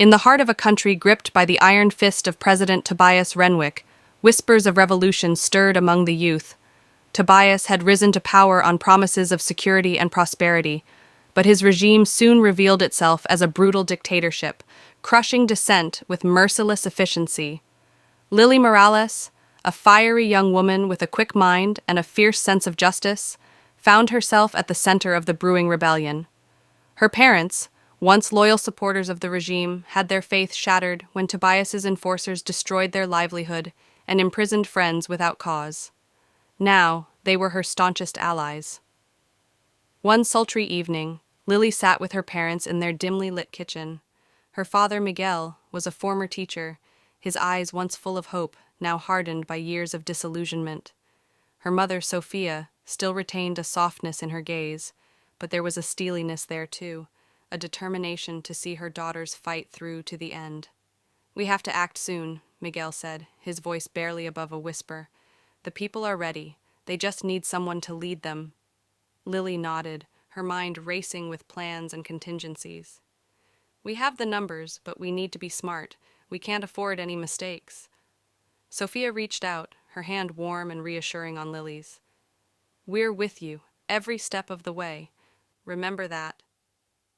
In the heart of a country gripped by the iron fist of President Tobias Renwick, whispers of revolution stirred among the youth. Tobias had risen to power on promises of security and prosperity, but his regime soon revealed itself as a brutal dictatorship, crushing dissent with merciless efficiency. Lily Morales, a fiery young woman with a quick mind and a fierce sense of justice, found herself at the center of the brewing rebellion. Her parents, once loyal supporters of the regime, had their faith shattered when Tobias's enforcers destroyed their livelihood and imprisoned friends without cause. Now, they were her staunchest allies. One sultry evening, Lily sat with her parents in their dimly lit kitchen. Her father, Miguel, was a former teacher, his eyes once full of hope, now hardened by years of disillusionment. Her mother, Sophia, still retained a softness in her gaze, but there was a steeliness there too, a determination to see her daughters fight through to the end. "We have to act soon," Miguel said, his voice barely above a whisper. "The people are ready. They just need someone to lead them." Lily nodded, her mind racing with plans and contingencies. "We have the numbers, but we need to be smart. We can't afford any mistakes." Sophia reached out, her hand warm and reassuring on Lily's. "We're with you, every step of the way. Remember that."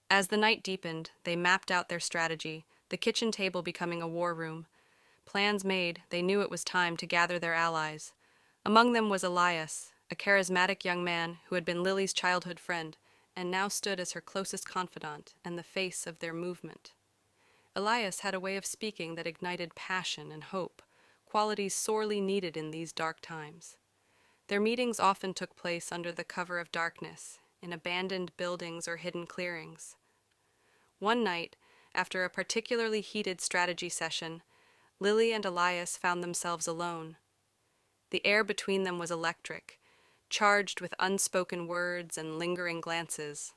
As the night deepened, they mapped out their strategy, the kitchen table becoming a war room. Plans made, they knew it was time to gather their allies. Among them was Elias, a charismatic young man who had been Lily's childhood friend, and now stood as her closest confidant and the face of their movement. Elias had a way of speaking that ignited passion and hope, qualities sorely needed in these dark times. Their meetings often took place under the cover of darkness, in abandoned buildings or hidden clearings. One night, after a particularly heated strategy session, Lily and Elias found themselves alone. The air between them was electric, charged with unspoken words and lingering glances.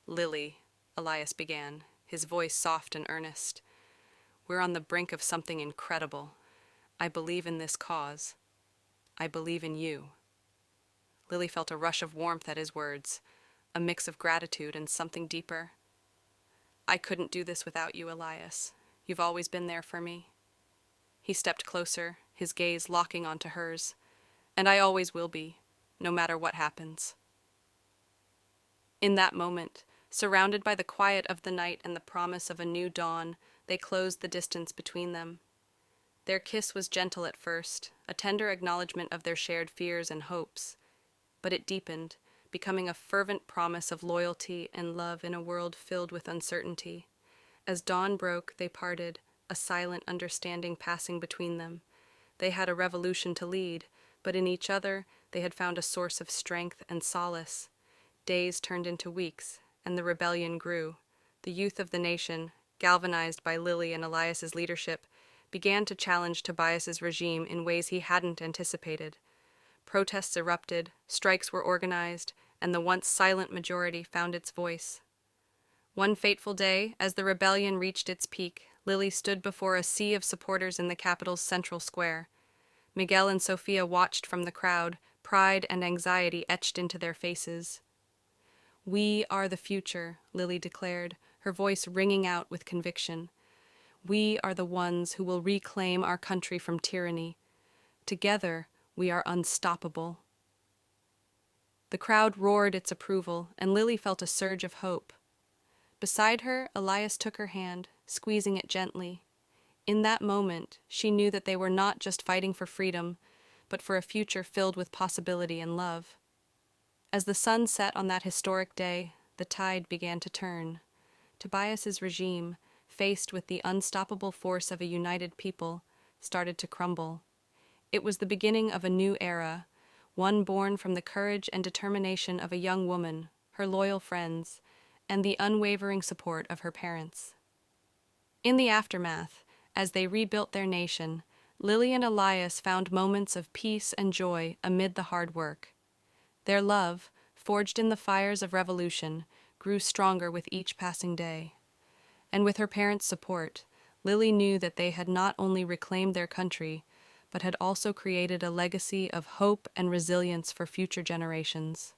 "Lily," Elias began, his voice soft and earnest, "we're on the brink of something incredible. I believe in this cause. I believe in you." Lily felt a rush of warmth at his words, a mix of gratitude and something deeper. "I couldn't do this without you, Elias. You've always been there for me." He stepped closer, his gaze locking onto hers. "And I always will be, no matter what happens." In that moment, surrounded by the quiet of the night and the promise of a new dawn, they closed the distance between them. Their kiss was gentle at first, a tender acknowledgement of their shared fears and hopes. But it deepened, becoming a fervent promise of loyalty and love in a world filled with uncertainty. As dawn broke, they parted, a silent understanding passing between them. They had a revolution to lead, but in each other they had found a source of strength and solace. Days turned into weeks, and the rebellion grew. The youth of the nation, galvanized by Lily and Elias's leadership, began to challenge Tobias's regime in ways he hadn't anticipated. Protests erupted, strikes were organized, and the once silent majority found its voice. One fateful day, as the rebellion reached its peak, Lily stood before a sea of supporters in the capital's central square. Miguel and Sophia watched from the crowd, pride and anxiety etched into their faces. "We are the future," Lily declared, her voice ringing out with conviction. "We are the ones who will reclaim our country from tyranny. Together, we are unstoppable." The crowd roared its approval, and Lily felt a surge of hope. Beside her, Elias took her hand, squeezing it gently. In that moment, she knew that they were not just fighting for freedom, but for a future filled with possibility and love. As the sun set on that historic day, the tide began to turn. Tobias's regime, faced with the unstoppable force of a united people, started to crumble. It was the beginning of a new era, one born from the courage and determination of a young woman, her loyal friends, and the unwavering support of her parents. In the aftermath, as they rebuilt their nation, Lily and Elias found moments of peace and joy amid the hard work. Their love, forged in the fires of revolution, grew stronger with each passing day. And with her parents' support, Lily knew that they had not only reclaimed their country, but had also created a legacy of hope and resilience for future generations.